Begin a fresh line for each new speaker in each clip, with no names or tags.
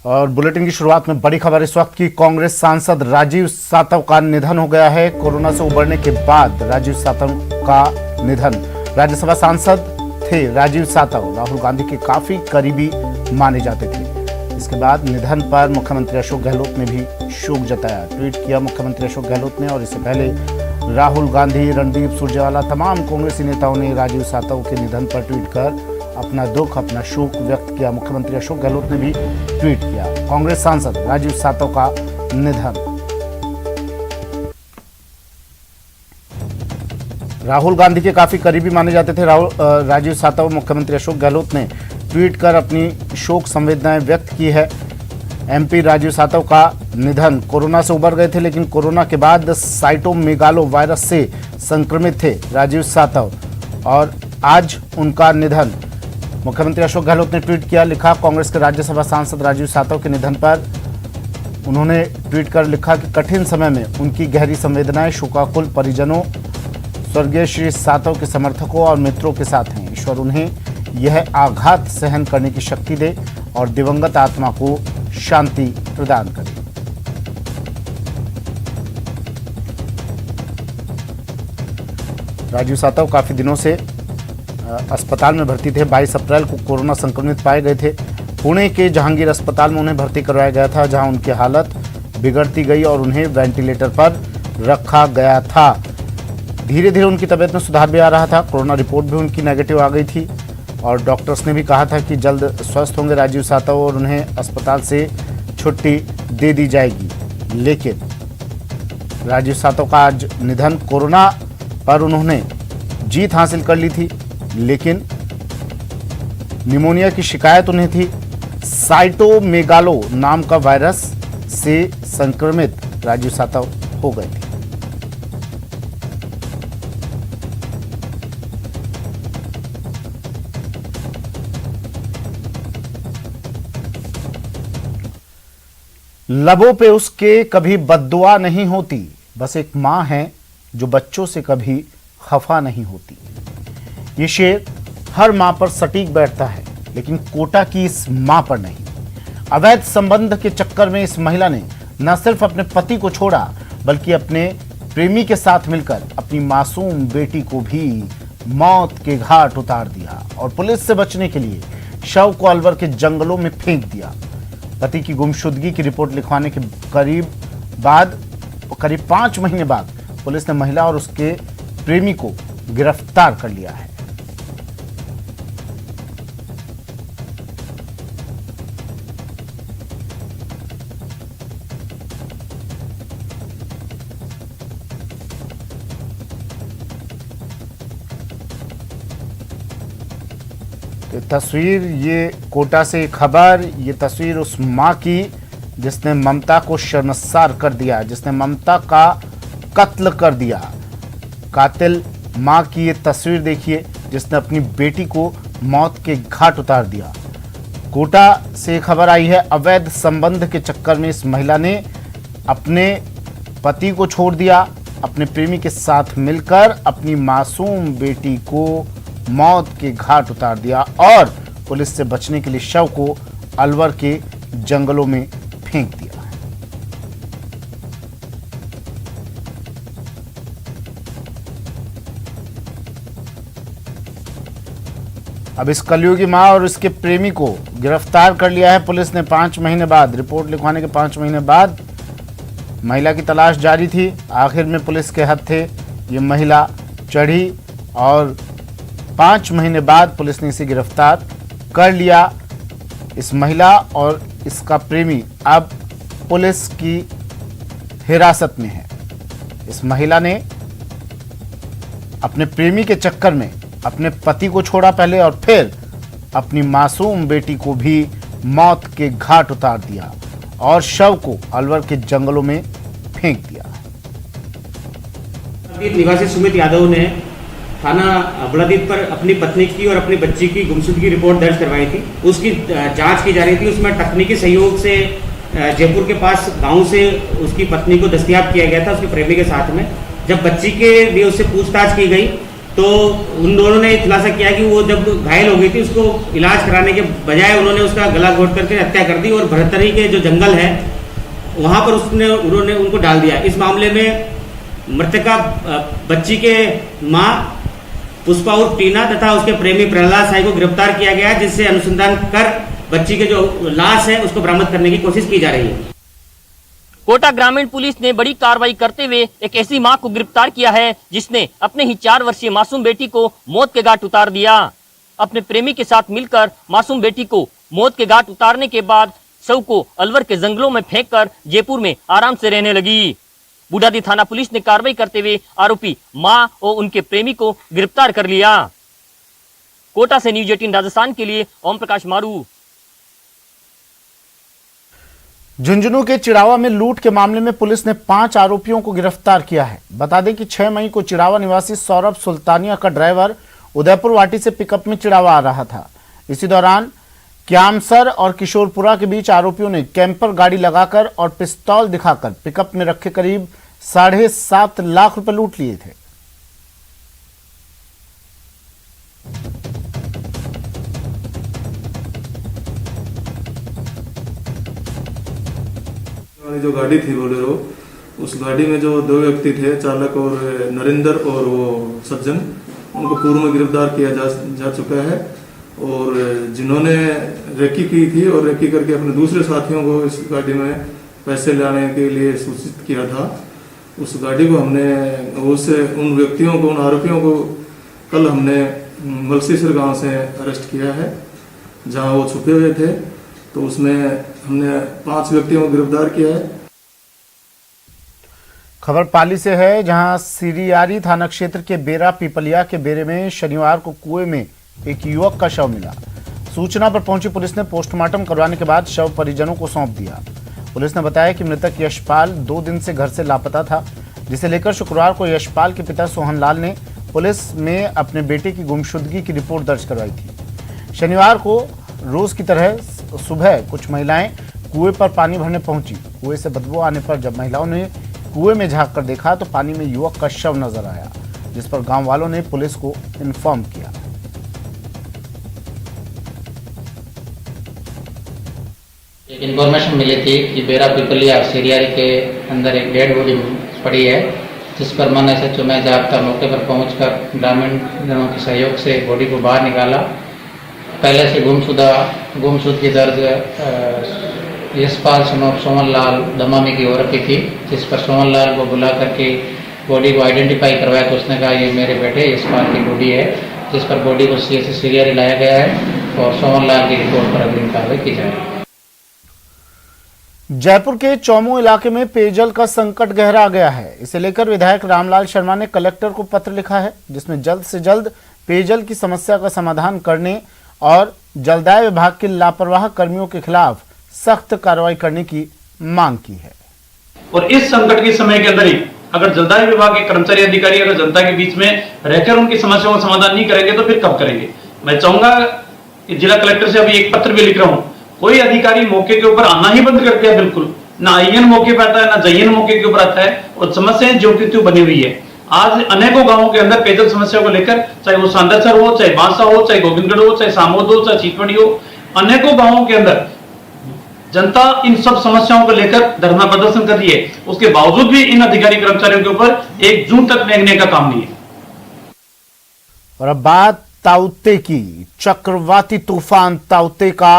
और बुलेटिन की शुरुआत में बड़ी खबर इस वक्त की। कांग्रेस सांसद राजीव सातव का निधन हो गया है। कोरोना से उबरने के बाद राजीव सातव का निधन। राज्यसभा सांसद थे राजीव सातव, राहुल गांधी के काफी करीबी माने जाते थे। इसके बाद निधन पर मुख्यमंत्री अशोक गहलोत ने भी शोक जताया। ट्वीट किया मुख्यमंत्री अशोक गहलोत ने। और इससे पहले राहुल गांधी, रणदीप सुरजेवाला, तमाम कांग्रेसी नेताओं ने राजीव सातव के निधन पर ट्वीट कर अपना दुख, अपना शोक व्यक्त किया। मुख्यमंत्री अशोक गहलोत ने भी ट्वीट किया। कांग्रेस सांसद राजीव सातव का निधन। राहुल गांधी के काफी करीबी माने जाते थे राजीव सातव। मुख्यमंत्री अशोक गहलोत ने ट्वीट कर अपनी शोक संवेदनाएं व्यक्त की है। एमपी राजीव सातव का निधन। कोरोना से उबर गए थे, लेकिन कोरोना के बाद साइटोमेगालो वायरस से संक्रमित थे राजीव सातव और आज उनका निधन। मुख्यमंत्री अशोक गहलोत ने ट्वीट किया, लिखा, कांग्रेस के राज्यसभा सांसद राजीव सातव के निधन पर उन्होंने ट्वीट कर लिखा कि कठिन समय में उनकी गहरी संवेदनाएं शोकाकुल परिजनों, स्वर्गीय श्री सातव के समर्थकों और मित्रों के साथ हैं। ईश्वर उन्हें यह आघात सहन करने की शक्ति दे और दिवंगत आत्मा को शांति प्रदान करे। राजीव सातव काफी दिनों से अस्पताल में भर्ती थे। 22 अप्रैल को कोरोना संक्रमित पाए गए थे। पुणे के जहांगीर अस्पताल में उन्हें भर्ती करवाया गया था, जहां उनकी हालत बिगड़ती गई और उन्हें वेंटिलेटर पर रखा गया था। धीरे धीरे उनकी तबीयत में सुधार भी आ रहा था। कोरोना रिपोर्ट भी उनकी नेगेटिव आ गई थी और डॉक्टर्स ने भी कहा था कि जल्द स्वस्थ होंगे राजीव सातव और उन्हें अस्पताल से छुट्टी दे दी जाएगी। लेकिन राजीव सातव का आज निधन। कोरोना पर उन्होंने जीत हासिल कर ली थी, लेकिन निमोनिया की शिकायत उन्हें थी। साइटोमेगालो नाम का वायरस से संक्रमित राजीव सातव हो गए थे। लबों पे उसके कभी बद्दुआ नहीं होती, बस एक मां है जो बच्चों से कभी खफा नहीं होती। ये शेर हर मां पर सटीक बैठता है, लेकिन कोटा की इस मां पर नहीं। अवैध संबंध के चक्कर में इस महिला ने न सिर्फ अपने पति को छोड़ा, बल्कि अपने प्रेमी के साथ मिलकर अपनी मासूम बेटी को भी मौत के घाट उतार दिया और पुलिस से बचने के लिए शव को अलवर के जंगलों में फेंक दिया। पति की गुमशुदगी की रिपोर्ट लिखवाने के करीब 5 महीने बाद पुलिस ने महिला और उसके प्रेमी को गिरफ्तार कर लिया है। ये तस्वीर, ये कोटा से खबर, ये तस्वीर उस मां की जिसने ममता को शर्मसार कर दिया, जिसने ममता का कत्ल कर दिया। कातिल मां की ये तस्वीर देखिए, जिसने अपनी बेटी को मौत के घाट उतार दिया। कोटा से खबर आई है, अवैध संबंध के चक्कर में इस महिला ने अपने पति को छोड़ दिया, अपने प्रेमी के साथ मिलकर अपनी मासूम बेटी को मौत के घाट उतार दिया और पुलिस से बचने के लिए शव को अलवर के जंगलों में फेंक दिया। अब इस कलयुगी मां और इसके प्रेमी को गिरफ्तार कर लिया है पुलिस ने 5 महीने बाद। रिपोर्ट लिखवाने के 5 महीने बाद महिला की तलाश जारी थी। आखिर में पुलिस के हत्थे ये महिला चढ़ी और 5 महीने बाद पुलिस ने इसे गिरफ्तार कर लिया। इस महिला और इसका प्रेमी अब पुलिस की हिरासत में है। इस महिला ने अपने प्रेमी के चक्कर में अपने पति को छोड़ा पहले और फिर अपनी मासूम बेटी को भी मौत के घाट उतार दिया और शव को अलवर के जंगलों में फेंक दिया।
निवासी सुमित यादव ने थाना बुलादीप पर अपनी पत्नी की और अपनी बच्ची की गुमशुदगी रिपोर्ट दर्ज करवाई थी। उसकी जांच की जा रही थी। उसमें तकनीकी सहयोग से जयपुर के पास गांव से उसकी पत्नी को दस्तयाब किया गया था उसके प्रेमी के साथ में। जब बच्ची के लिए उससे पूछताछ की गई तो उन दोनों ने खुलासा किया कि वो जब घायल हो गई थी उसको इलाज कराने के बजाय उन्होंने उसका गला घोट करके हत्या कर दी और भरतरी के जो जंगल है वहां पर उन्होंने उनको डाल दिया। इस मामले में मृतका बच्ची के मां पुष्पा उर्फ टीना तथा उसके प्रेमी प्रहलाद साई को गिरफ्तार किया गया, जिससे अनुसंधान कर बच्ची के जो लाश है उसको बरामद करने की कोशिश की जा रही है।
कोटा ग्रामीण पुलिस ने बड़ी कार्रवाई करते हुए एक ऐसी मां को गिरफ्तार किया है जिसने अपने ही 4 वर्षीय मासूम बेटी को मौत के घाट उतार दिया। अपने प्रेमी के साथ मिलकर मासूम बेटी को मौत के घाट उतारने के बाद शव को अलवर के जंगलों में फेंककर जयपुर में आराम से रहने लगी। बूढ़ादी थाना पुलिस ने कार्रवाई करते हुए आरोपी मां और उनके प्रेमी को गिरफ्तार कर लिया। कोटा से न्यूज 18 राजस्थान के लिए ओम प्रकाश मारू।
झुंझुनू के चिड़ावा में लूट के मामले में पुलिस ने 5 आरोपियों को गिरफ्तार किया है। बता दें कि 6 मई को चिड़ावा निवासी सौरभ सुल्तानिया का ड्राइवर उदयपुर वाटी से पिकअप में चिड़ावा आ रहा था। इसी दौरान क्यामसर और किशोरपुरा के बीच आरोपियों ने कैंपर गाड़ी लगाकर और पिस्तौल दिखाकर पिकअप में रखे करीब 7.5 लाख रुपए लूट लिए थे।
जो गाड़ी थी बोलेरो, उस गाड़ी में जो 2 व्यक्ति थे, चालक और नरेंद्र और वो सज्जन, उनको पूर्व में गिरफ्तार किया जा चुका है। और जिन्होंने रेकी की थी और रेकी करके अपने दूसरे साथियों को इस गाड़ी में पैसे लाने के लिए सूचित किया था, उस गाड़ी को हमने उन व्यक्तियों को, उन आरोपियों को कल हमने मलसीसर गांव से अरेस्ट किया है, जहां वो छुपे हुए थे। तो उसमें हमने 5 व्यक्तियों को गिरफ्तार किया है।
खबर पाली से है, जहां सिरियारी थाना क्षेत्र के बेरा पीपलिया के बेरे में शनिवार को कुएं में एक युवक का शव मिला। सूचना पर पहुंची पुलिस ने पोस्टमार्टम करवाने के बाद शव परिजनों को सौंप दिया। पुलिस ने बताया कि मृतक यशपाल 2 दिन से घर से लापता था, जिसे लेकर शुक्रवार को यशपाल के पिता सोहनलाल ने पुलिस में अपने बेटे की गुमशुदगी की रिपोर्ट दर्ज करवाई थी। शनिवार को रोज की तरह सुबह कुछ महिलाएं कुएं पर पानी भरने पहुंची। कुएं से बदबू आने पर जब महिलाओं ने कुएं में झांक कर देखा तो पानी में युवक का शव नजर आया, जिस पर गांव वालों ने पुलिस को इन्फॉर्म किया।
एक इन्फॉर्मेशन मिली थी कि बेरा पिपलिया सिरियारी के अंदर एक डेड बॉडी पड़ी है, जिस पर मन SHO में जाब्ता मौके पर पहुंचकर ग्रामीण जनों के सहयोग से बॉडी को बाहर निकाला। पहले से गुमशुदगी दर्ज यशपाल सोमनलाल दमामी की औरत की थी, जिस पर सोमनलाल को बुला करके बॉडी को आइडेंटिफाई करवाया तो उसने कहा ये मेरे बेटे यशपाल की बॉडी है, जिस पर बॉडी को CHC सिरियारी लाया गया है और सोमनलाल की रिपोर्ट पर अग्रिम कार्रवाई की जा रही है।
जयपुर के चौमू इलाके में पेयजल का संकट गहरा गया है। इसे लेकर विधायक रामलाल शर्मा ने कलेक्टर को पत्र लिखा है, जिसमें जल्द से जल्द पेयजल की समस्या का समाधान करने और जलदाय विभाग के लापरवाह कर्मियों के खिलाफ सख्त कार्रवाई करने की मांग की है। और
इस संकट के समय के अंदर ही अगर जलदाय विभाग के कर्मचारी अधिकारी अगर जनता के बीच में रहकर उनकी समस्याओं का समाधान नहीं करेंगे तो फिर कब करेंगे। मैं चाहूंगा जिला कलेक्टर से अभी एक पत्र भी लिख रहा हूं, कोई अधिकारी मौके के ऊपर आना ही बंद कर दिया, बिल्कुल ना IN मौके पर आता है ना JN मौके के ऊपर आता है और समस्याएं ज्यों की त्यों बनी हुई है। आज अनेकों गांवों के अंदर पेयजल समस्या को लेकर, चाहे वो सांदरसर हो, चाहे बांसा हो, चाहे गोविंदगढ़ हो, चाहे सामोद हो, चाहे चीतवड़ी हो, अनेकों गांवों के अंदर जनता इन सब समस्याओं को लेकर धरना प्रदर्शन कर रही है। उसके बावजूद भी इन अधिकारी कर्मचारियों के ऊपर 1 जून तक लेने का काम नहीं है।
और अब बात ताउते की। चक्रवाती तूफान ताउते का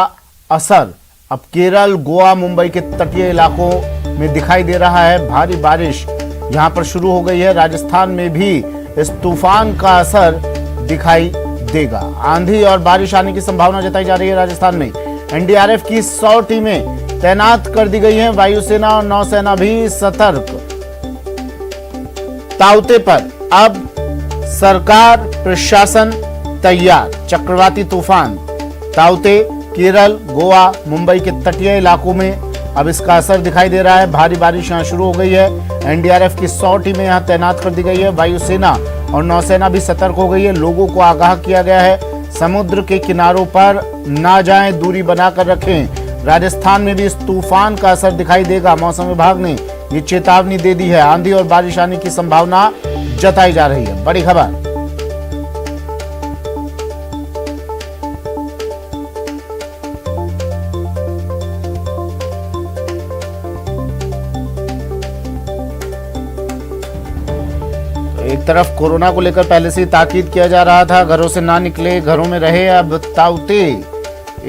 असर अब केरल, गोवा, मुंबई के तटीय इलाकों में दिखाई दे रहा है। भारी बारिश यहां पर शुरू हो गई है। राजस्थान में भी इस तूफान का असर दिखाई देगा। आंधी और बारिश आने की संभावना जताई जा रही है। राजस्थान में NDRF की 100 टीमें तैनात कर दी गई हैं। वायुसेना और नौसेना भी सतर्क। ताउते पर अब सरकार प्रशासन तैयार। चक्रवाती तूफान ताउते केरल, गोवा, मुंबई के तटीय इलाकों में अब इसका असर दिखाई दे रहा है। भारी बारिश यहां शुरू हो गई है। NDRF की 100 टीमें यहां तैनात कर दी गई है। वायुसेना और नौसेना भी सतर्क हो गई है। लोगों को आगाह किया गया है, समुद्र के किनारों पर ना जाएं, दूरी बनाकर रखें। राजस्थान में भी इस तूफान का असर दिखाई देगा। मौसम विभाग ने ये चेतावनी दे दी है। आंधी और बारिश आने की संभावना जताई जा रही है। बड़ी खबर एक तरफ कोरोना को लेकर पहले से ही ताकीद किया जा रहा था, घरों से ना निकले, घरों में रहे, अब ताउते।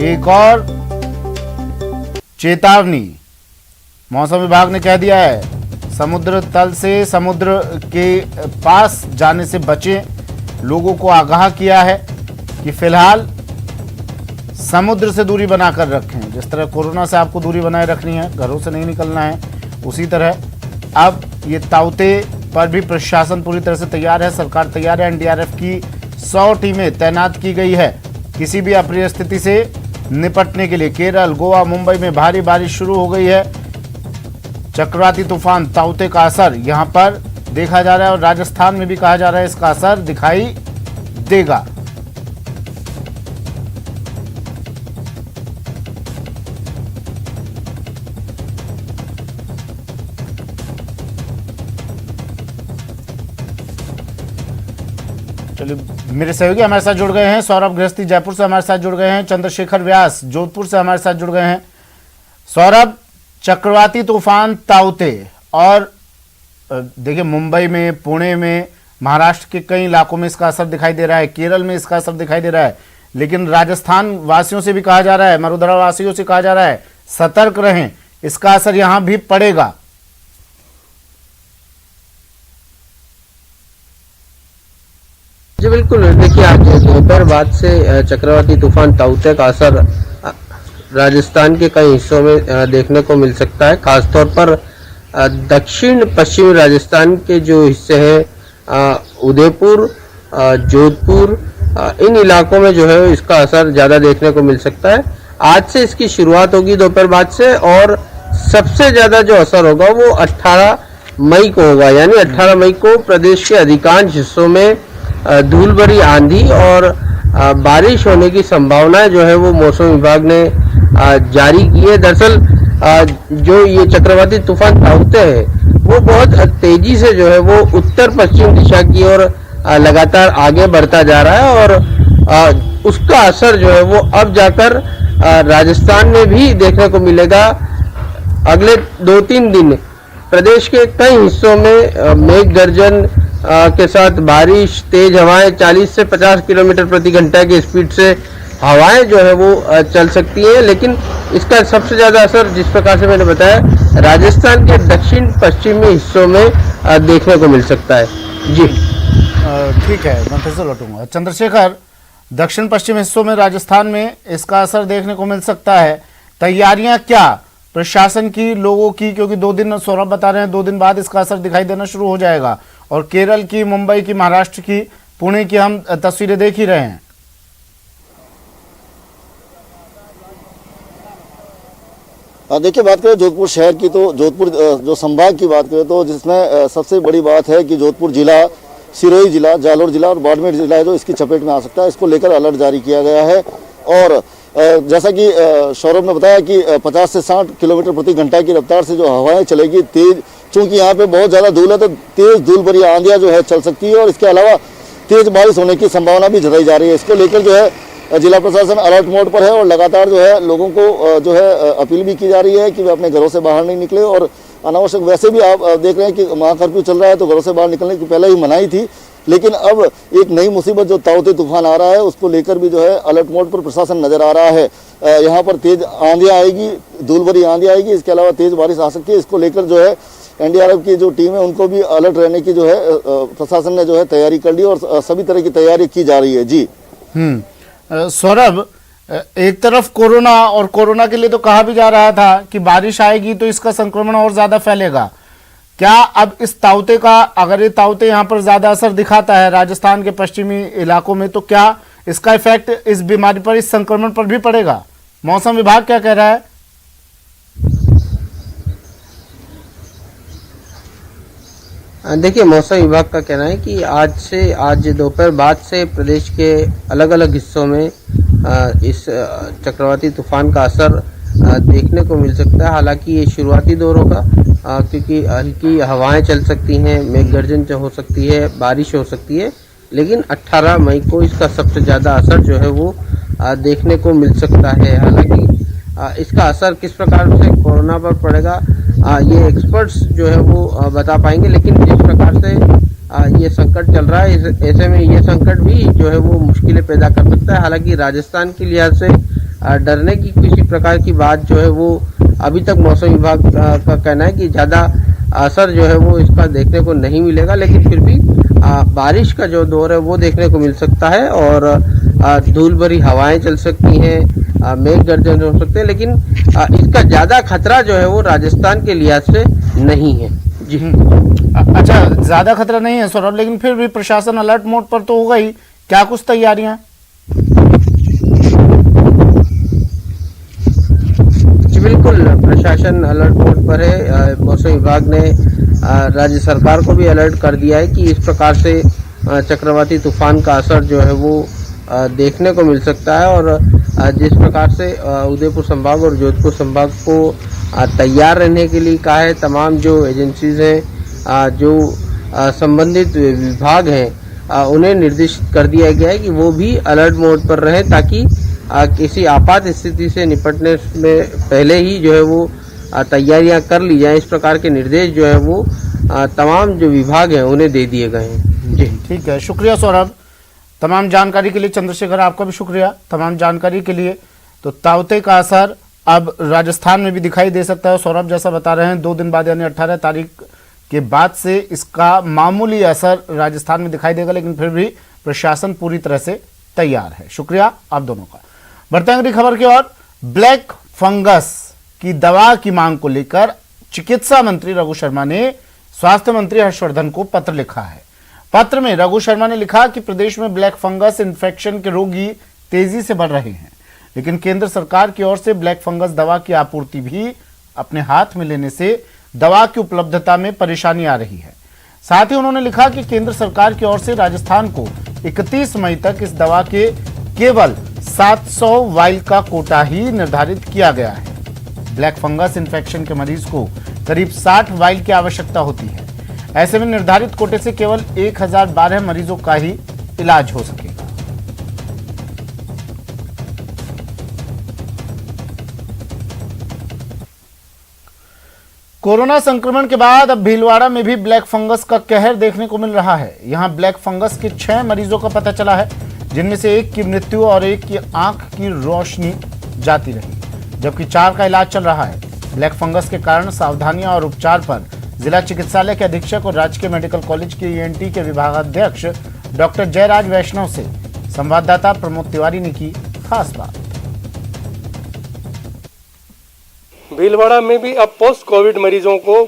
एक और चेतावनी मौसम विभाग ने कह दिया है, समुद्र तल से समुद्र के पास जाने से बचें। लोगों को आगाह किया है कि फिलहाल समुद्र से दूरी बनाकर रखें। जिस तरह कोरोना से आपको दूरी बनाए रखनी है, घरों से नहीं निकलना है, उसी तरह अब ये ताउते पर भी प्रशासन पूरी तरह से तैयार है, सरकार तैयार है। एनडीआरएफ की 100 टीमें तैनात की गई है किसी भी अप्रिय स्थिति से निपटने के लिए। केरल, गोवा, मुंबई में भारी बारिश शुरू हो गई है। चक्रवाती तूफान ताउते का असर यहां पर देखा जा रहा है और राजस्थान में भी कहा जा रहा है इसका असर दिखाई देगा। चलिए, मेरे सहयोगी हमारे साथ जुड़ गए हैं। सौरभ गृहस्थी जयपुर से हमारे साथ जुड़ गए हैं। चंद्रशेखर व्यास जोधपुर से हमारे साथ जुड़ गए हैं। सौरभ, चक्रवाती तूफान ताउते और देखिए मुंबई में, पुणे में, महाराष्ट्र के कई इलाकों में इसका असर दिखाई दे रहा है, केरल में इसका असर दिखाई दे रहा है, लेकिन राजस्थान वासियों से भी कहा जा रहा है, मरुधरा वासियों से कहा जा रहा है सतर्क रहें, इसका असर यहां भी पड़ेगा।
जी बिल्कुल, देखिए आज दोपहर बाद से चक्रवाती तूफान ताउते का असर राजस्थान के कई हिस्सों में देखने को मिल सकता है। खासतौर पर दक्षिण पश्चिमी राजस्थान के जो हिस्से हैं, उदयपुर, जोधपुर, इन इलाकों में जो है इसका असर ज्यादा देखने को मिल सकता है। आज से इसकी शुरुआत होगी दोपहर बाद से और सबसे ज्यादा जो असर होगा वो 18 मई को होगा। यानी 18 मई को प्रदेश के अधिकांश हिस्सों में धूल भरी आंधी और बारिश होने की संभावना जो है वो मौसम विभाग ने जारी की है। दरअसल जो ये चक्रवाती तूफान ताउते है वो बहुत तेजी से जो है वो उत्तर पश्चिम दिशा की ओर लगातार आगे बढ़ता जा रहा है और उसका असर जो है वो अब जाकर राजस्थान में भी देखने को मिलेगा। अगले 2-3 दिन प्रदेश के कई हिस्सों में मेघ गर्जन के साथ बारिश, तेज हवाएं, 40 से 50 किलोमीटर प्रति घंटा की स्पीड से हवाएं जो है वो चल सकती हैं। लेकिन इसका सबसे ज्यादा असर, जिस प्रकार से मैंने बताया, राजस्थान के दक्षिण पश्चिमी हिस्सों में देखने को मिल सकता है। जी
ठीक है, मैं फिर से लौटूंगा। चंद्रशेखर, दक्षिण पश्चिम हिस्सों में राजस्थान में इसका असर देखने को मिल सकता है, तैयारियां क्या प्रशासन की, लोगों की? क्योंकि 2 दिन सौरभ बता रहे हैं 2 दिन बाद इसका असर दिखाई देना शुरू हो जाएगा और केरल की, मुंबई की, महाराष्ट्र की, पुणे की हम तस्वीरें देख ही रहे हैं।
देखिए, बात करें जोधपुर शहर की तो जोधपुर जो संभाग की बात करें तो जिसमें सबसे बड़ी बात है कि जोधपुर जिला, सिरोही जिला, जालोर जिला और बाड़मेर जिला है जो इसकी चपेट में आ सकता है। इसको लेकर अलर्ट जारी किया गया है और जैसा कि सौरभ ने बताया कि 50 से 60 किलोमीटर प्रति घंटा की रफ्तार से जो हवाएं चलेगी तेज, चूंकि यहाँ पे बहुत ज़्यादा धूल है तो तेज धूल भरी आंधियाँ जो है चल सकती है और इसके अलावा तेज बारिश होने की संभावना भी जताई जा रही है। इसको लेकर जो है जिला प्रशासन अलर्ट मोड पर है और लगातार जो है लोगों को जो है अपील भी की जा रही है कि वे अपने घरों से बाहर नहीं निकले और अनावश्यक, वैसे भी आप देख रहे हैं कि महा कर्फ्यू चल रहा है तो घरों से बाहर निकलने की पहले ही मनाही थी, लेकिन अब एक नई मुसीबत जो ताउते तूफान आ रहा है उसको लेकर भी जो है अलर्ट मोड पर प्रशासन नजर आ रहा है। यहाँ पर तेज आंधियाँ आएगी, धूल भरी आंधियाँ आएगी, इसके अलावा तेज बारिश आ सकती है। इसको लेकर जो है एनडीआरएफ की जो टीम है उनको भी अलर्ट रहने की जो है प्रशासन ने जो है तैयारी कर ली और सभी तरह की तैयारी की जा रही है। जी
सौरभ, एक तरफ कोरोना और कोरोना के लिए तो कहा भी जा रहा था कि बारिश आएगी तो इसका संक्रमण और ज्यादा फैलेगा। क्या अब इस ताउते का, अगर ये ताउते यहाँ पर ज्यादा असर दिखाता है राजस्थान के पश्चिमी इलाकों में, तो क्या इसका इफेक्ट इस बीमारी पर, इस संक्रमण पर भी पड़ेगा? मौसम विभाग क्या कह रहा है?
देखिए, मौसम विभाग का कहना है कि आज दोपहर बाद से प्रदेश के अलग अलग हिस्सों में इस चक्रवाती तूफान का असर देखने को मिल सकता है। हालांकि ये शुरुआती दौर होगा क्योंकि हल्की हवाएं चल सकती हैं, मेघ गर्जन हो सकती है, बारिश हो सकती है, लेकिन 18 मई को इसका सबसे ज़्यादा असर जो है वो देखने को मिल सकता है। हालांकि इसका असर किस प्रकार से कोरोना पर पड़ेगा ये एक्सपर्ट्स जो है वो बता पाएंगे, लेकिन जिस प्रकार से ये संकट चल रहा है। ऐसे में ये संकट भी जो है वो मुश्किलें पैदा कर सकता है। हालांकि राजस्थान के लिहाज से डरने की किसी प्रकार की बात जो है वो अभी तक मौसम विभाग का कहना है कि ज़्यादा असर जो है वो इसका देखने को नहीं मिलेगा, लेकिन फिर भी बारिश का जो दौर है वो देखने को मिल सकता है और धूल भरी हवाएं चल सकती हैं, मेघ गर्जन हो सकते हैं, लेकिन इसका ज़्यादा खतरा जो है वो राजस्थान के लिहाज से नहीं है। जी
अच्छा, ज्यादा खतरा नहीं है सौरभ, लेकिन फिर भी प्रशासन अलर्ट मोड पर तो होगा ही। क्या कुछ तैयारियां?
जी बिल्कुल, प्रशासन अलर्ट मोड पर है। मौसम विभाग ने राज्य सरकार को भी अलर्ट कर दिया है कि इस प्रकार से चक्रवाती तूफान का असर जो है वो देखने को मिल सकता है और जिस प्रकार से उदयपुर संभाग और जोधपुर संभाग को तैयार रहने के लिए कहा है। तमाम जो एजेंसीज हैं, जो संबंधित विभाग हैं, उन्हें निर्देशित कर दिया गया है कि वो भी अलर्ट मोड पर रहें ताकि किसी आपात स्थिति से निपटने में पहले ही जो है वो तैयारियां कर ली जाएं। इस प्रकार के निर्देश जो है वो तमाम जो विभाग हैं उन्हें दे दिए गए हैं। जी
ठीक है, शुक्रिया सौरभ तमाम जानकारी के लिए। चंद्रशेखर, आपका भी शुक्रिया तमाम जानकारी के लिए। तो ताउते का असर अब राजस्थान में भी दिखाई दे सकता है। सौरभ जैसा बता रहे हैं 2 दिन बाद यानी 18 तारीख के बाद से इसका मामूली असर राजस्थान में दिखाई देगा, लेकिन फिर भी प्रशासन पूरी तरह से तैयार है। शुक्रिया आप दोनों का। बढ़ते हैं अगली खबर की ओर। ब्लैक फंगस की दवा की मांग को लेकर चिकित्सा मंत्री रघु शर्मा ने स्वास्थ्य मंत्री हर्षवर्धन को पत्र लिखा है। पत्र में रघु शर्मा ने लिखा कि प्रदेश में ब्लैक फंगस इन्फेक्शन के रोगी तेजी से बढ़ रहे हैं, लेकिन केंद्र सरकार की ओर से ब्लैक फंगस दवा की आपूर्ति भी अपने हाथ में लेने से दवा की उपलब्धता में परेशानी आ रही है। साथ ही उन्होंने लिखा कि केंद्र सरकार की ओर से राजस्थान को 31 मई तक इस दवा के केवल 700 वाइल का कोटा ही निर्धारित किया गया है। ब्लैक फंगस इन्फेक्शन के मरीज को करीब 60 वाइल की आवश्यकता होती है। ऐसे में निर्धारित कोटे से केवल 1012 मरीजों का ही इलाज हो सकेगा। कोरोना संक्रमण के बाद अब भीलवाड़ा में भी ब्लैक फंगस का कहर देखने को मिल रहा है। यहां ब्लैक फंगस के 6 मरीजों का पता चला है, जिनमें से एक की मृत्यु और एक की आंख की रोशनी जाती रही, जबकि 4 का इलाज चल रहा है। ब्लैक फंगस के कारण सावधानियां और उपचार पर जिला चिकित्सालय के अधीक्षक और राजकीय मेडिकल कॉलेज के ENT के विभागाध्यक्ष डॉक्टर जयराज वैष्णव से संवाददाता प्रमोद तिवारी ने की खास बात।
भीलवाड़ा में भी अब पोस्ट कोविड मरीजों को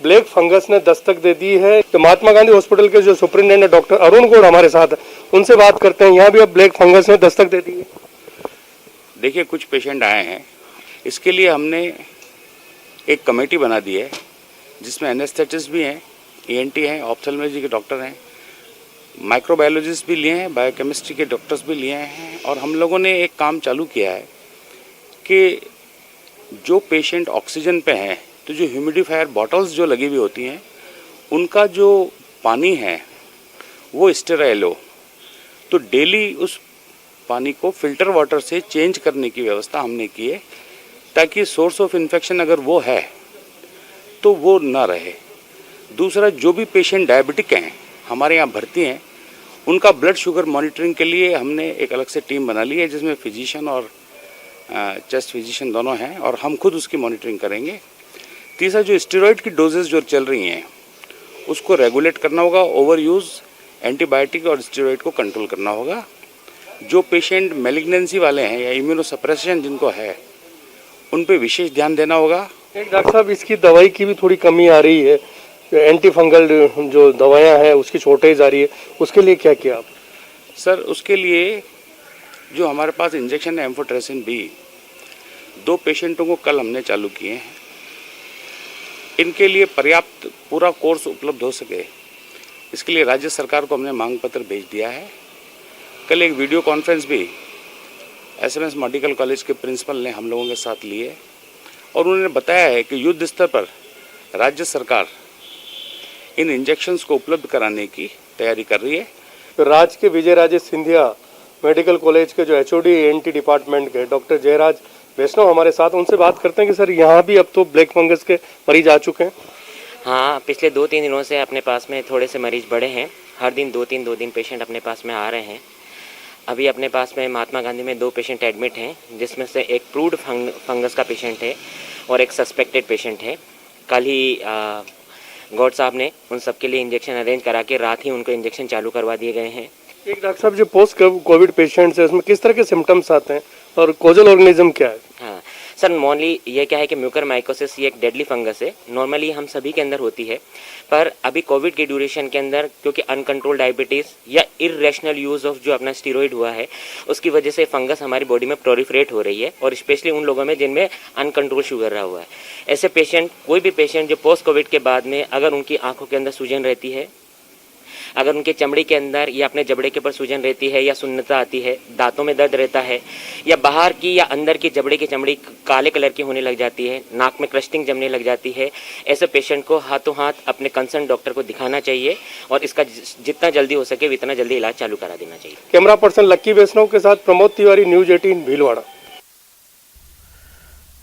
ब्लैक फंगस ने दस्तक दे दी है। तो महात्मा गांधी हॉस्पिटल के जो सुपरिटेंडेंट डॉक्टर अरुण गौड़ हमारे साथ है, उनसे बात करते हैं। यहाँ भी अब ब्लैक फंगस ने दस्तक दे दी है।
देखिए, कुछ पेशेंट आए हैं, इसके लिए हमने एक कमेटी बना दी है जिसमें एनेस्थेटिस्ट भी हैं, ENT हैं, ऑप्थेल्मोलॉजी के डॉक्टर हैं, माइक्रोबायोलॉजिस्ट भी लिए हैं, बायोकेमिस्ट्री के डॉक्टर्स भी लिए हैं। और हम लोगों ने एक काम चालू किया है कि जो पेशेंट ऑक्सीजन पे हैं तो जो ह्यूमिडिफायर बॉटल्स जो लगी हुई होती हैं उनका जो पानी है वो स्टेराइल हो, तो डेली उस पानी को फिल्टर वाटर से चेंज करने की व्यवस्था हमने की है, ताकि सोर्स ऑफ इन्फेक्शन अगर वो है तो वो ना रहे। दूसरा, जो भी पेशेंट डायबिटिक हैं हमारे यहाँ भर्ती हैं, उनका ब्लड शुगर मॉनिटरिंग के लिए हमने एक अलग से टीम बना ली है, जिसमें फिजिशियन और चेस्ट फिजिशियन दोनों हैं, और हम खुद उसकी मॉनिटरिंग करेंगे। तीसरा, जो स्टेरॉइड की डोजेस जो चल रही हैं उसको रेगुलेट करना होगा, ओवर यूज़ एंटीबायोटिक और स्टेरॉइड को कंट्रोल करना होगा। जो पेशेंट मैलिग्नेंसी वाले हैं या इम्यूनोसप्रेशन जिनको है उन पे विशेष ध्यान देना होगा।
डॉक्टर साहब, इसकी दवाई की भी थोड़ी कमी आ रही है, एंटी फंगल जो दवाइयाँ हैं उसकी शॉर्टेज आ रही है, उसके लिए क्या किया आप?
सर, उसके लिए जो हमारे पास इंजेक्शन है एम्फोटेरेसिन बी, 2 पेशेंटों को कल हमने चालू किए हैं। इनके लिए पर्याप्त पूरा कोर्स उपलब्ध हो सके, इसके लिए राज्य सरकार को हमने मांग पत्र भेज दिया है। कल एक वीडियो कॉन्फ्रेंस भी SMS मेडिकल कॉलेज के प्रिंसिपल ने हम लोगों के साथ ली है, और उन्होंने बताया है कि युद्ध स्तर पर राज्य सरकार इन इंजेक्शन्स को उपलब्ध कराने की तैयारी कर रही है।
तो राज्य के विजय राजेश सिंधिया मेडिकल कॉलेज के जो HOD ENT डिपार्टमेंट के डॉक्टर जयराज वैष्णव हमारे साथ, उनसे बात करते हैं कि सर यहाँ भी अब तो ब्लैक फंगस के मरीज आ चुके हैं।
हाँ, पिछले 2-3 दिनों से अपने पास में थोड़े से मरीज बढ़े हैं। हर दिन 2-3 पेशेंट अपने पास में आ रहे हैं। अभी अपने पास में महात्मा गांधी में 2 पेशेंट एडमिट हैं, जिसमें से एक प्रूव्ड फंगस का पेशेंट है और एक सस्पेक्टेड पेशेंट है। कल ही गौड साहब ने उन सब के लिए इंजेक्शन अरेंज करा के रात ही उनको इंजेक्शन चालू करवा दिए गए हैं।
एक डॉक्टर साहब, जो पोस्ट कोविड पेशेंट्स है उसमें किस तरह के सिम्टम्स आते हैं और कोजल ऑर्गेनिज्म क्या है?
हाँ सर, नॉर्मली ये क्या है कि म्यूकरमाइकोसिस ये एक डेडली फंगस है। नॉर्मली हम सभी के अंदर होती है, पर अभी कोविड के ड्यूरेशन के अंदर क्योंकि अनकंट्रोल डायबिटीज़ या इरेशनल यूज़ ऑफ जो अपना स्टीरॉइड हुआ है, उसकी वजह से फंगस हमारी बॉडी में प्रोलिफरेट हो रही है, और स्पेशली उन लोगों में जिनमें अनकंट्रोल शुगर रहा हुआ है। ऐसे पेशेंट, कोई भी पेशेंट जो पोस्ट कोविड के बाद में अगर उनकी आँखों के अंदर सूजन रहती है, अगर उनके चमड़ी के अंदर या अपने जबड़े के ऊपर सूजन रहती है, या सुन्नता आती है, दांतों में दर्द रहता है, या बाहर की या अंदर की जबड़े की चमड़ी काले कलर की होने लग जाती है, नाक में क्रस्टिंग जमने लग जाती है, ऐसे पेशेंट को हाथों हाथ अपने कंसर्न डॉक्टर को दिखाना चाहिए और इसका जितना जल्दी हो सके उतना जल्दी इलाज चालू करा देना चाहिए।
कैमरा पर्सन लक्की वैष्णव के साथ प्रमोद तिवारी, न्यूज 18 भीलवाड़ा।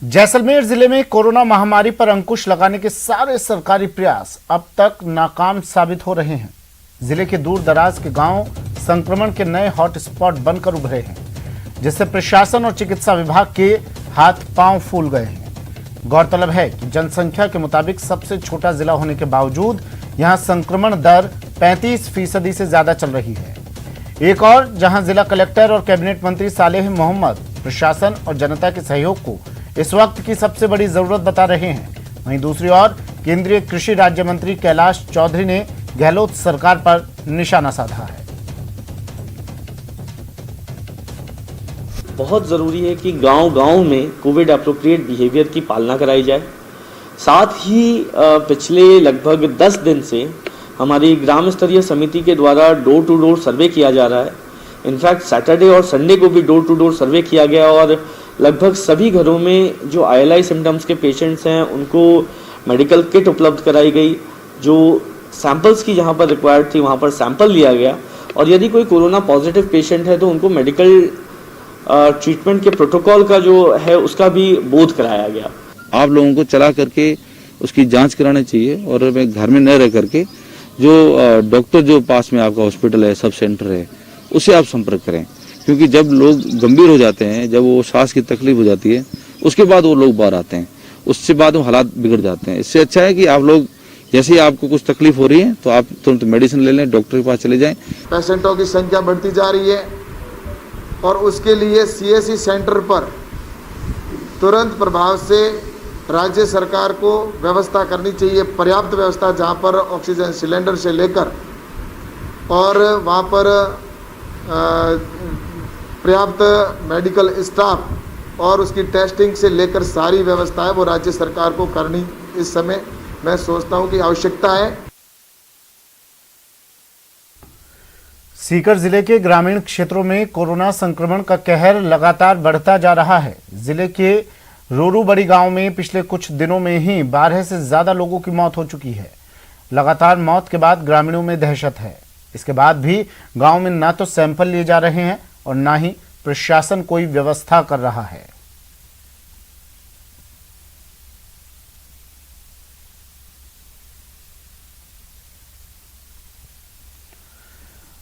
जैसलमेर जिले में कोरोना महामारी पर अंकुश लगाने के सारे सरकारी प्रयास अब तक नाकाम साबित हो रहे हैं। जिले के दूर दराज के गांव संक्रमण के नए हॉटस्पॉट बनकर उभरे हैं, जिससे प्रशासन और चिकित्सा विभाग के हाथ पांव फूल गए हैं। गौरतलब है कि जनसंख्या के मुताबिक सबसे छोटा जिला होने के बावजूद यहां संक्रमण दर 35% से ज्यादा चल रही है। एक और जहां जिला कलेक्टर और कैबिनेट मंत्री सालेह मोहम्मद प्रशासन और जनता के सहयोग को इस वक्त की सबसे बड़ी जरूरत बता रहे हैं, वहीं दूसरी ओर केंद्रीय कृषि राज्य मंत्री कैलाश चौधरी ने गहलोत सरकार पर निशाना साधा है।
बहुत ज़रूरी है कि गांव-गांव में कोविड अप्रोप्रिएट बिहेवियर की पालना कराई जाए। साथ ही पिछले लगभग 10 दिन से हमारी ग्राम स्तरीय समिति के द्वारा डोर टू डोर सर्वे किया जा रहा है। इनफैक्ट सैटरडे और संडे को भी डोर टू डोर सर्वे किया गया और लगभग सभी घरों में जो ILI सिम्टम्स के पेशेंट्स हैं उनको मेडिकल किट उपलब्ध कराई गई। जो सैंपल्स की जहाँ पर रिक्वायर्ड थी वहाँ पर सैंपल लिया गया, और यदि कोई कोरोना पॉजिटिव पेशेंट है तो उनको मेडिकल ट्रीटमेंट के प्रोटोकॉल का जो है उसका भी बोध कराया गया।
आप लोगों को चला करके उसकी जांच करानी चाहिए, और घर में न रह करके जो डॉक्टर जो पास में आपका हॉस्पिटल है, सब सेंटर है, उससे आप संपर्क करें, क्योंकि जब लोग गंभीर हो जाते हैं, जब वो सांस की तकलीफ हो जाती है, उसके बाद वो लोग बाहर आते हैं, उससे बाद वो हालात बिगड़ जाते हैं। इससे अच्छा है कि आप लोग जैसे ही आपको कुछ तकलीफ हो रही है तो आप तुरंत मेडिसिन ले लें, डॉक्टर के पास चले जाएं।
पेशेंटों की संख्या बढ़ती जा रही है और उसके लिए CSC सेंटर पर तुरंत प्रभाव से राज्य सरकार को व्यवस्था करनी चाहिए, पर्याप्त व्यवस्था, जहां पर ऑक्सीजन सिलेंडर से लेकर और वहां पर पर्याप्त मेडिकल स्टाफ और उसकी टेस्टिंग से लेकर सारी व्यवस्था है वो राज्य सरकार को करनी इस समय मैं सोचता हूं कि आवश्यकता है।
सीकर जिले के ग्रामीण क्षेत्रों में कोरोना संक्रमण का कहर लगातार बढ़ता जा रहा है। जिले के रोरू बड़ी गांव में पिछले कुछ दिनों में ही 12 से ज्यादा लोगों की मौत हो चुकी है। लगातार मौत के बाद ग्रामीणों में दहशत है। इसके बाद भी गांव में ना तो सैंपल लिए जा रहे हैं और ना ही प्रशासन कोई व्यवस्था कर रहा है।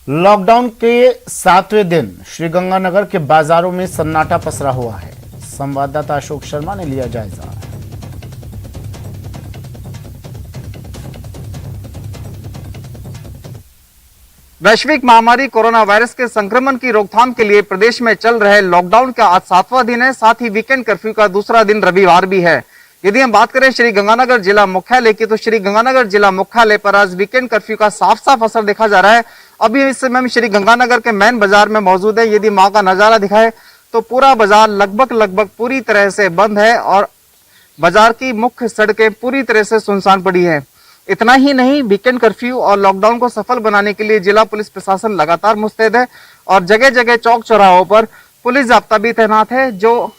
लॉकडाउन के 7वें दिन श्रीगंगानगर के बाजारों में सन्नाटा पसरा हुआ है। संवाददाता अशोक शर्मा ने लिया जायजा।
वैश्विक महामारी कोरोना वायरस के संक्रमण की रोकथाम के लिए प्रदेश में चल रहे लॉकडाउन का आज 7वां दिन है। साथ ही वीकेंड कर्फ्यू का दूसरा दिन रविवार भी है। यदि हम बात करें श्री गंगानगर जिला मुख्यालय की, तो श्री गंगानगर जिला मुख्यालय पर आज वीकेंड कर्फ्यू का साफ साफ असर देखा जा रहा है। अभी इस समय हम श्री गंगानगर के मेन बाजार में मौजूद है। यदि माँ का नजारा दिखाए तो पूरा बाजार लगभग पूरी तरह से बंद है और बाजार की मुख्य सड़कें पूरी तरह से सुनसान पड़ी है। इतना ही नहीं, वीकेंड कर्फ्यू और लॉकडाउन को सफल बनाने के लिए जिला पुलिस प्रशासन लगातार मुस्तैद है और जगह जगह चौक चौराहों पर पुलिस जाब्ता भी तैनात है, जो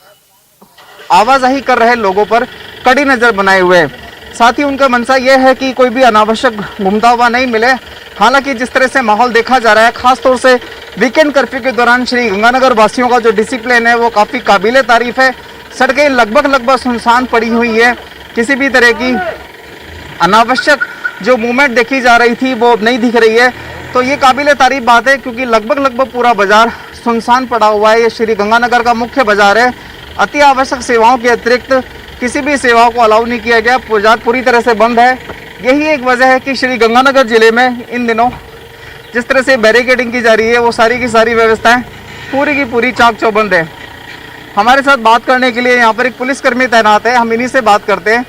आवाजाही कर रहे लोगों पर कड़ी नजर बनाए हुए है। साथ ही उनका मंशा यह है कि कोई भी अनावश्यक घूमता हुआ नहीं मिले। हालांकि जिस तरह से माहौल देखा जा रहा है, खासतौर से वीकेंड कर्फ्यू के दौरान श्री गंगानगर वासियों का जो डिसिप्लिन है वो काफी काबिले तारीफ है। सड़कें लगभग सुनसान पड़ी हुई है। किसी भी तरह की अनावश्यक जो मूवमेंट देखी जा रही थी वो नहीं दिख रही है। तो ये काबिल तारीफ बात है क्योंकि लगभग पूरा बाजार सुनसान पड़ा हुआ है। ये श्री गंगानगर का मुख्य बाजार है। अति आवश्यक सेवाओं के अतिरिक्त किसी भी सेवाओं को अलाउ नहीं किया गया। बाजार पूरी तरह से बंद है। यही एक वजह है कि श्री गंगानगर जिले में इन दिनों जिस तरह से बैरिकेडिंग की जा रही है वो सारी की सारी व्यवस्थाएं पूरी की पूरी चाक चौबंद है। हमारे साथ बात करने के लिए यहाँ पर एक पुलिसकर्मी तैनात है। हम इन्हीं से बात करते हैं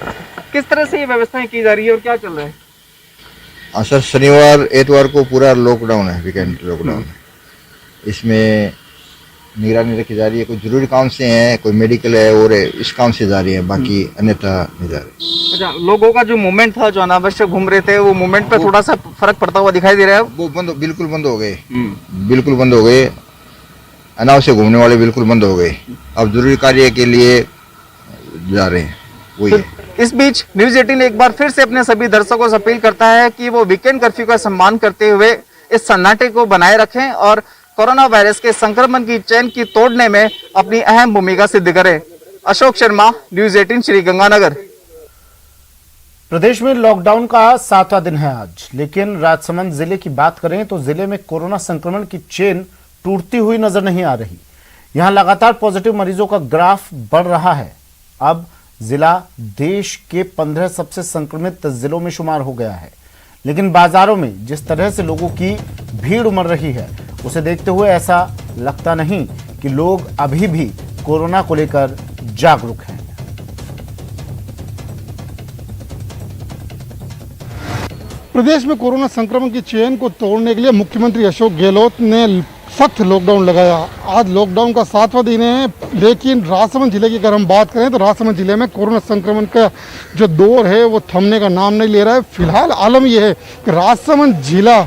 किस तरह से ये व्यवस्थाएं की जा रही है और क्या चल रहा है।
सर, शनिवार एतवार को पूरा लॉकडाउन है, वीकेंड लॉकडाउन है। इसमें निगरानी रखी जा रही है। कोई जरूरी काम से है, कोई मेडिकल है और इस काम से जा रही है, बाकी अन्यथा नहीं जा रही।
अच्छा, लोगों का जो मूवमेंट था, जो अनावश्यक घूम रहे थे, वो मूवमेंट पे थोड़ा सा फर्क पड़ता हुआ दिखाई दे रहा है।
वो बिल्कुल बंद हो गए, बिल्कुल बंद हो गए। अनावश्यक घूमने वाले बिल्कुल बंद हो गए। अब जरूरी कार्य के लिए जा रहे हैं, वही है।
इस बीच न्यूज 18 एक बार फिर से अपने सभी दर्शकों से अपील करता है कि वो वीकेंड कर्फ्यू का सम्मान करते हुए इस सन्नाटे को बनाए रखें और कोरोना वायरस के संक्रमण की चेन की तोड़ने में अपनी अहम भूमिका सिद्ध करें। अशोक शर्मा, न्यूज 18 श्री गंगानगर।
प्रदेश में लॉकडाउन का 7वां दिन है आज, लेकिन राजसमंद जिले की बात करें तो जिले में कोरोना संक्रमण की चेन टूटती हुई नजर नहीं आ रही। यहां लगातार पॉजिटिव मरीजों का ग्राफ बढ़ रहा है। अब जिला देश के 15 सबसे संक्रमित जिलों में शुमार हो गया है। लेकिन बाजारों में जिस तरह से लोगों की भीड़ उमड़ रही है, उसे देखते हुए ऐसा लगता नहीं कि लोग अभी भी कोरोना को लेकर जागरूक हैं।
प्रदेश में कोरोना संक्रमण की चेन को तोड़ने के लिए मुख्यमंत्री अशोक गहलोत ने सख्त लॉकडाउन लगाया। आज लॉकडाउन का 7वां दिन है, लेकिन राजसमंद जिले की अगर हम बात करें तो राजसमंद जिले में कोरोना संक्रमण का जो दौर है वो थमने का नाम नहीं ले रहा है। फिलहाल आलम यह है कि राजसमंद जिला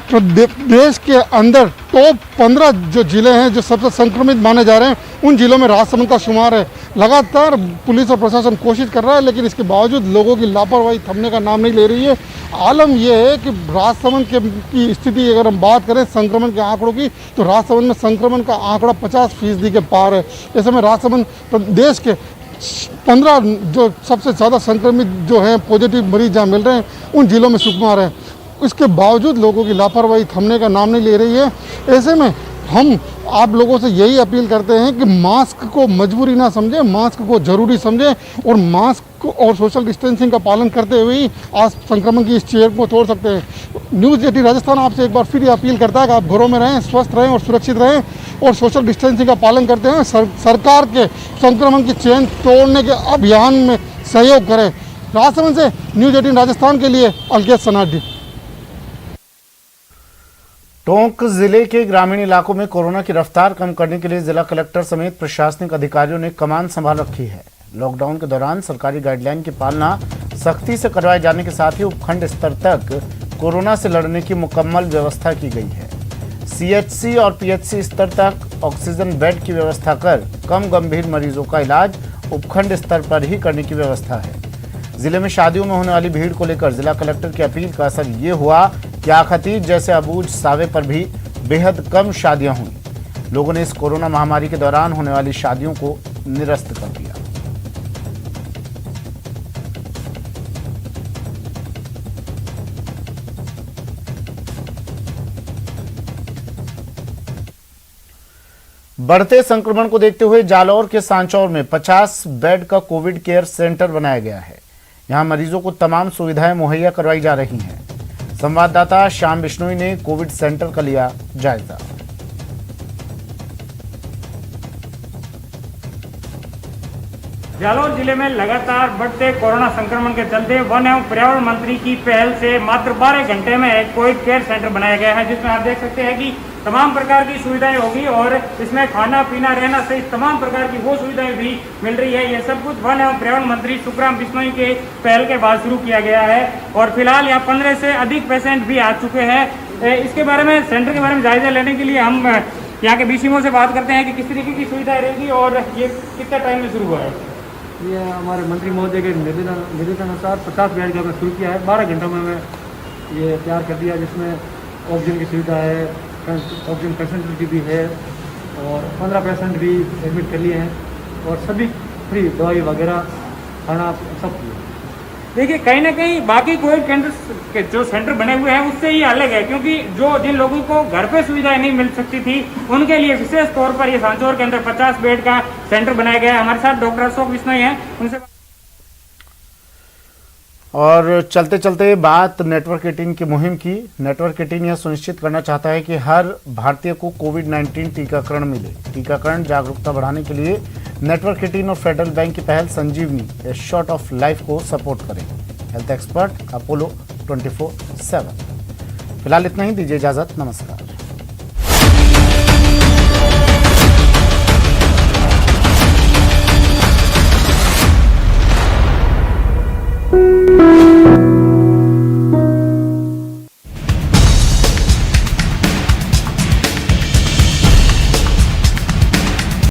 तो देश के अंदर टॉप 15 जो जिले हैं जो सबसे संक्रमित माने जा रहे हैं, उन जिलों में राजसमंद का शुमार है। लगातार पुलिस और प्रशासन कोशिश कर रहा है, लेकिन इसके बावजूद लोगों की लापरवाही थमने का नाम नहीं ले रही है। आलम यह है कि राजसमंद की स्थिति अगर हम बात करें संक्रमण के आंकड़ों की, तो राजसमंद में संक्रमण का आंकड़ा 50% के पार है। ऐसे में राजसमंद देश के 15 जो सबसे ज़्यादा संक्रमित जो हैं पॉजिटिव मरीज जहाँ मिल रहे हैं, उन जिलों में शुमार है। इसके बावजूद लोगों की लापरवाही थमने का नाम नहीं ले रही है। ऐसे में हम आप लोगों से यही अपील करते हैं कि मास्क को मजबूरी ना समझें, मास्क को जरूरी समझें और मास्क और सोशल डिस्टेंसिंग का पालन करते हुए ही आज संक्रमण की इस चेन को तोड़ सकते हैं। न्यूज़ 18 राजस्थान आपसे एक बार फिर ये अपील करता है कि आप घरों में रहें, स्वस्थ रहें और सुरक्षित रहें और सोशल डिस्टेंसिंग का पालन करते हुए सरकार के संक्रमण की चेन तोड़ने के अभियान में सहयोग करें। राजसमंद से न्यूज़ 18 राजस्थान के लिए अलकेश सनाडी।
टोंक जिले के ग्रामीण इलाकों में कोरोना की रफ्तार कम करने के लिए जिला कलेक्टर समेत प्रशासनिक अधिकारियों ने कमान संभाल रखी है। लॉकडाउन के दौरान सरकारी गाइडलाइन की पालना सख्ती से करवाए जाने के साथ ही उपखंड स्तर तक कोरोना से लड़ने की मुकम्मल व्यवस्था की गई है। सीएचसी और पीएचसी स्तर तक ऑक्सीजन बेड की व्यवस्था कर कम गंभीर मरीजों का इलाज उपखंड स्तर पर ही करने की व्यवस्था है। जिले में शादियों में होने वाली भीड़ को लेकर जिला कलेक्टर की अपील का असर ये हुआ कि आखतीज जैसे अबूझ सावे पर भी बेहद कम शादियां हुई। लोगों ने इस कोरोना महामारी के दौरान होने वाली शादियों को निरस्त कर दिया। बढ़ते संक्रमण को देखते हुए जालौर के सांचौर में 50 बेड का कोविड केयर सेंटर बनाया गया है। यहां मरीजों को तमाम सुविधाएं मुहैया करवाई जा रही हैं। संवाददाता श्याम बिश्नोई ने कोविड सेंटर का लिया जायजा।
जालौर जिले में लगातार बढ़ते कोरोना संक्रमण के चलते वन एवं पर्यावरण मंत्री की पहल से मात्र 12 घंटे में एक कोविड केयर सेंटर बनाया गया है, जिसमें आप देख सकते हैं कि तमाम प्रकार की सुविधाएं होगी और इसमें खाना पीना रहना सहित तमाम प्रकार की वो सुविधाएं भी मिल रही है। ये सब कुछ वन एवं पर्यावरण मंत्री सुखराम बिश्नोई के पहल के बाद शुरू किया गया है और फिलहाल यहाँ 15 से अधिक पेशेंट भी आ चुके हैं। इसके बारे में सेंटर के बारे में जायजा लेने के लिए हम यहाँ के बीसीएमओ से बात करते हैं कि किस तरीके की सुविधाएं रहेगी और ये कितने टाइम में शुरू हुआ है।
ये हमारे मंत्री महोदय के निर्देशानुसार 50 बेड का शुरू किया है। 12 घंटों में ये तैयार कर दिया, जिसमें ऑक्सीजन की सुविधा है, ऑक्सीजन कंसंट्रेटर भी है और 15 पेशेंट भी एडमिट कर लिए हैं और सभी फ्री दवाई वगैरह खाना सब।
देखिए कहीं ना कहीं बाकी कोविड केंद्र के जो सेंटर बने हुए हैं उससे ये अलग है, क्योंकि जिन लोगों को घर पे सुविधाएं नहीं मिल सकती थी उनके लिए विशेष तौर पर ये सांचौर के अंदर 50 बेड का सेंटर बनाया गया है। हमारे साथ डॉक्टर अशोक बिश्नोई हैं, उनसे
और चलते चलते बात नेटवर्क 18 की मुहिम की। नेटवर्क 18 यह सुनिश्चित करना चाहता है कि हर भारतीय को कोविड-19 टीकाकरण मिले। टीकाकरण जागरूकता बढ़ाने के लिए नेटवर्क 18 और फेडरल बैंक की पहल संजीवनी ए शॉट ऑफ लाइफ को सपोर्ट करें। Health expert Apollo 24/7। फिलहाल इतना ही, दीजिए इजाजत, नमस्कार।